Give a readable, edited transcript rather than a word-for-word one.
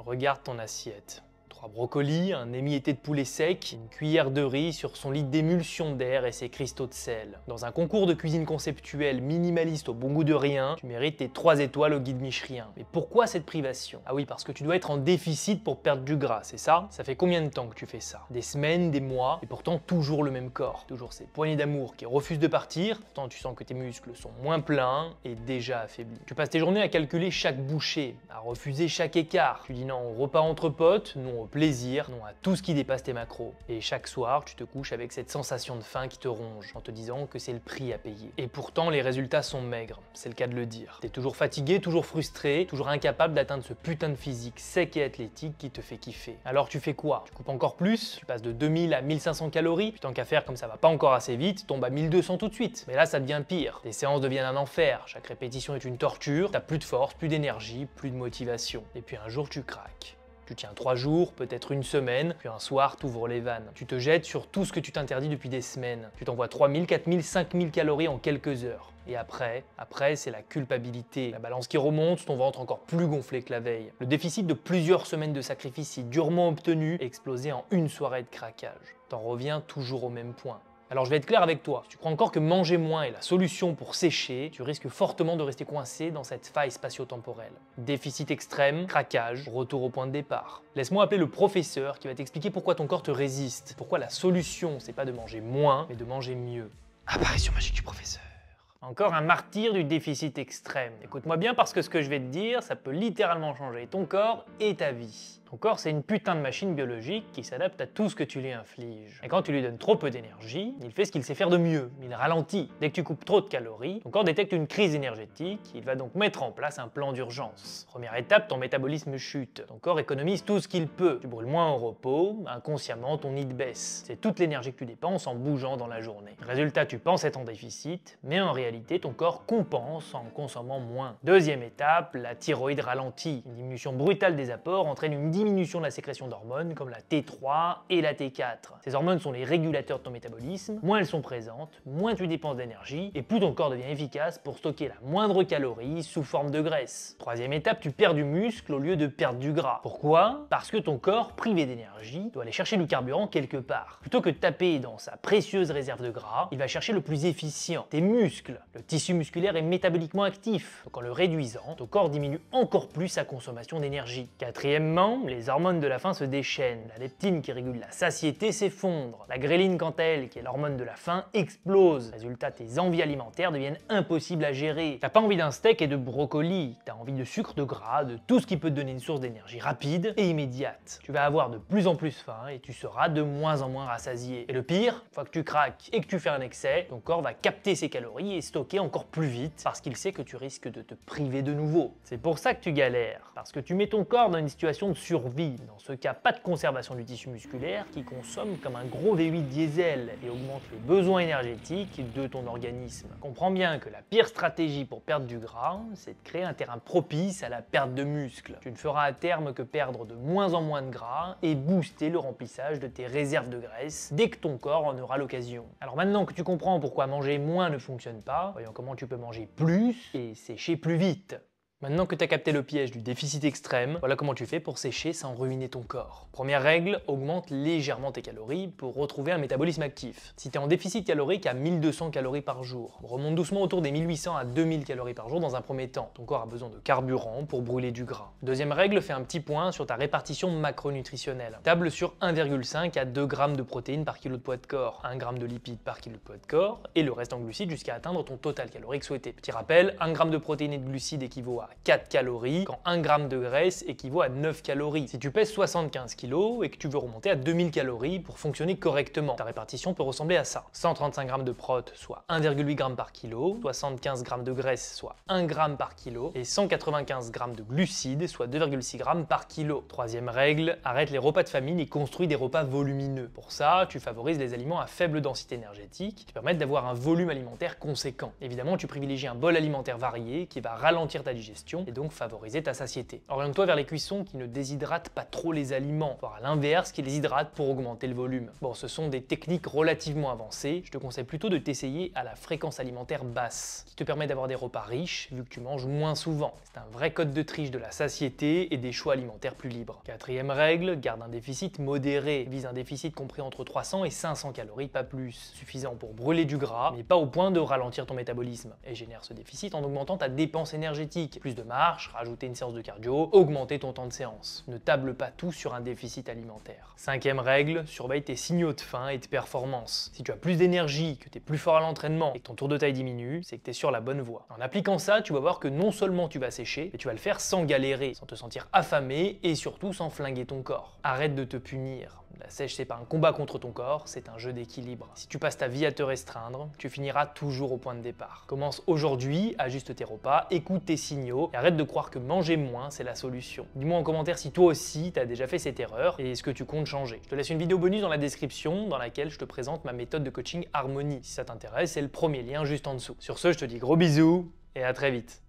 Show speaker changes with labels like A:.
A: Regarde ton assiette. 3 brocolis, un émietté de poulet sec, une cuillère de riz sur son lit d'émulsion d'air et ses cristaux de sel. Dans un concours de cuisine conceptuelle minimaliste au bon goût de rien, tu mérites tes 3 étoiles au guide Michelin. Mais pourquoi cette privation? Ah oui, parce que tu dois être en déficit pour perdre du gras, c'est ça? Ça fait combien de temps que tu fais ça? Des semaines, des mois, et pourtant toujours le même corps. Toujours ces poignées d'amour qui refusent de partir, pourtant tu sens que tes muscles sont moins pleins et déjà affaiblis. Tu passes tes journées à calculer chaque bouchée, à refuser chaque écart. Tu dis non au repas entre potes, non au plaisir, non à tout ce qui dépasse tes macros. Et chaque soir, tu te couches avec cette sensation de faim qui te ronge, en te disant que c'est le prix à payer. Et pourtant, les résultats sont maigres, c'est le cas de le dire. T'es toujours fatigué, toujours frustré, toujours incapable d'atteindre ce putain de physique sec et athlétique qui te fait kiffer. Alors tu fais quoi? Tu coupes encore plus? Tu passes de 2000 à 1500 calories? Puis tant qu'à faire comme ça va pas encore assez vite, tombe à 1200 tout de suite. Mais là, ça devient pire. Tes séances deviennent un enfer, chaque répétition est une torture, t'as plus de force, plus d'énergie, plus de motivation. Et puis un jour, tu craques. Tu tiens 3 jours, peut-être une semaine, puis un soir, t'ouvres les vannes. Tu te jettes sur tout ce que tu t'interdis depuis des semaines. Tu t'envoies 3000, 4000, 5000 calories en quelques heures. Et après, c'est la culpabilité. La balance qui remonte, ton ventre encore plus gonflé que la veille. Le déficit de plusieurs semaines de sacrifice si durement obtenu, explosé en une soirée de craquage. T'en reviens toujours au même point. Alors je vais être clair avec toi, si tu crois encore que manger moins est la solution pour sécher, tu risques fortement de rester coincé dans cette faille spatio-temporelle. Déficit extrême, craquage, retour au point de départ. Laisse-moi appeler le professeur qui va t'expliquer pourquoi ton corps te résiste, pourquoi la solution c'est pas de manger moins, mais de manger mieux. Apparition magique du professeur. Encore un martyr du déficit extrême. Écoute-moi bien parce que ce que je vais te dire, ça peut littéralement changer ton corps et ta vie. Ton corps, c'est une putain de machine biologique qui s'adapte à tout ce que tu lui infliges. Et quand tu lui donnes trop peu d'énergie, il fait ce qu'il sait faire de mieux. Il ralentit. Dès que tu coupes trop de calories, ton corps détecte une crise énergétique. Il va donc mettre en place un plan d'urgence. Première étape, ton métabolisme chute. Ton corps économise tout ce qu'il peut. Tu brûles moins au repos, inconsciemment ton NIT baisse. C'est toute l'énergie que tu dépenses en bougeant dans la journée. Résultat, tu penses être en déficit, mais en réalité, ton corps compense en consommant moins. Deuxième étape, la thyroïde ralentit. Une diminution brutale des apports entraîne une diminution de la sécrétion d'hormones comme la T3 et la T4. Ces hormones sont les régulateurs de ton métabolisme. Moins elles sont présentes, moins tu dépenses d'énergie et plus ton corps devient efficace pour stocker la moindre calorie sous forme de graisse. Troisième étape, tu perds du muscle au lieu de perdre du gras. Pourquoi? Parce que ton corps, privé d'énergie, doit aller chercher du carburant quelque part. Plutôt que de taper dans sa précieuse réserve de gras, il va chercher le plus efficient, tes muscles. Le tissu musculaire est métaboliquement actif, donc en le réduisant, ton corps diminue encore plus sa consommation d'énergie. Quatrièmement, les hormones de la faim se déchaînent. La leptine qui régule la satiété s'effondre. La gréline, quant à elle, qui est l'hormone de la faim, explose. Résultat, tes envies alimentaires deviennent impossibles à gérer. T'as pas envie d'un steak et de brocoli. T'as envie de sucre, de gras, de tout ce qui peut te donner une source d'énergie rapide et immédiate. Tu vas avoir de plus en plus faim et tu seras de moins en moins rassasié. Et le pire, une fois que tu craques et que tu fais un excès, ton corps va capter ces calories et stocker encore plus vite parce qu'il sait que tu risques de te priver de nouveau. C'est pour ça que tu galères. Parce que tu mets ton corps dans une situation de survie. Dans ce cas, pas de conservation du tissu musculaire qui consomme comme un gros V8 diesel et augmente les besoins énergétiques de ton organisme. Comprends bien que la pire stratégie pour perdre du gras, c'est de créer un terrain propice à la perte de muscle. Tu ne feras à terme que perdre de moins en moins de gras et booster le remplissage de tes réserves de graisse dès que ton corps en aura l'occasion. Alors maintenant que tu comprends pourquoi manger moins ne fonctionne pas, voyons comment tu peux manger plus et sécher plus vite. Maintenant que tu as capté le piège du déficit extrême, voilà comment tu fais pour sécher sans ruiner ton corps. Première règle, augmente légèrement tes calories pour retrouver un métabolisme actif. Si tu es en déficit calorique à 1200 calories par jour, remonte doucement autour des 1800 à 2000 calories par jour dans un premier temps. Ton corps a besoin de carburant pour brûler du gras. Deuxième règle, fais un petit point sur ta répartition macronutritionnelle. Table sur 1,5 à 2 grammes de protéines par kilo de poids de corps, 1 gramme de lipides par kilo de poids de corps et le reste en glucides jusqu'à atteindre ton total calorique souhaité. Petit rappel, 1 gramme de protéines et de glucides équivaut à 4 calories, quand 1 g de graisse équivaut à 9 calories. Si tu pèses 75 kg et que tu veux remonter à 2000 calories pour fonctionner correctement, ta répartition peut ressembler à ça. 135 g de prot, soit 1,8 g par kilo, 75 g de graisse, soit 1 g par kilo, et 195 g de glucides, soit 2,6 g par kilo. Troisième règle, arrête les repas de famine et construis des repas volumineux. Pour ça, tu favorises les aliments à faible densité énergétique qui permettent d'avoir un volume alimentaire conséquent. Évidemment, tu privilégies un bol alimentaire varié qui va ralentir ta digestion digestion et donc favoriser ta satiété. Oriente-toi vers les cuissons qui ne déshydratent pas trop les aliments, voire à l'inverse qui les hydratent pour augmenter le volume. Bon, ce sont des techniques relativement avancées, je te conseille plutôt de t'essayer à la fréquence alimentaire basse, qui te permet d'avoir des repas riches vu que tu manges moins souvent. C'est un vrai code de triche de la satiété et des choix alimentaires plus libres. Quatrième règle, garde un déficit modéré. Vise un déficit compris entre 300 et 500 calories, pas plus. Suffisant pour brûler du gras, mais pas au point de ralentir ton métabolisme. Et génère ce déficit en augmentant ta dépense énergétique. Plus de marche, rajouter une séance de cardio, augmenter ton temps de séance. Ne table pas tout sur un déficit alimentaire. Cinquième règle, surveille tes signaux de faim et de performance. Si tu as plus d'énergie, que tu es plus fort à l'entraînement et que ton tour de taille diminue, c'est que tu es sur la bonne voie. En appliquant ça, tu vas voir que non seulement tu vas sécher, mais tu vas le faire sans galérer, sans te sentir affamé et surtout sans flinguer ton corps. Arrête de te punir. La sèche, c'est pas un combat contre ton corps, c'est un jeu d'équilibre. Si tu passes ta vie à te restreindre, tu finiras toujours au point de départ. Commence aujourd'hui, ajuste tes repas, écoute tes signaux et arrête de croire que manger moins, c'est la solution. Dis-moi en commentaire si toi aussi, tu as déjà fait cette erreur et ce que tu comptes changer. Je te laisse une vidéo bonus dans la description dans laquelle je te présente ma méthode de coaching Harmonie. Si ça t'intéresse, c'est le premier lien juste en dessous. Sur ce, je te dis gros bisous et à très vite.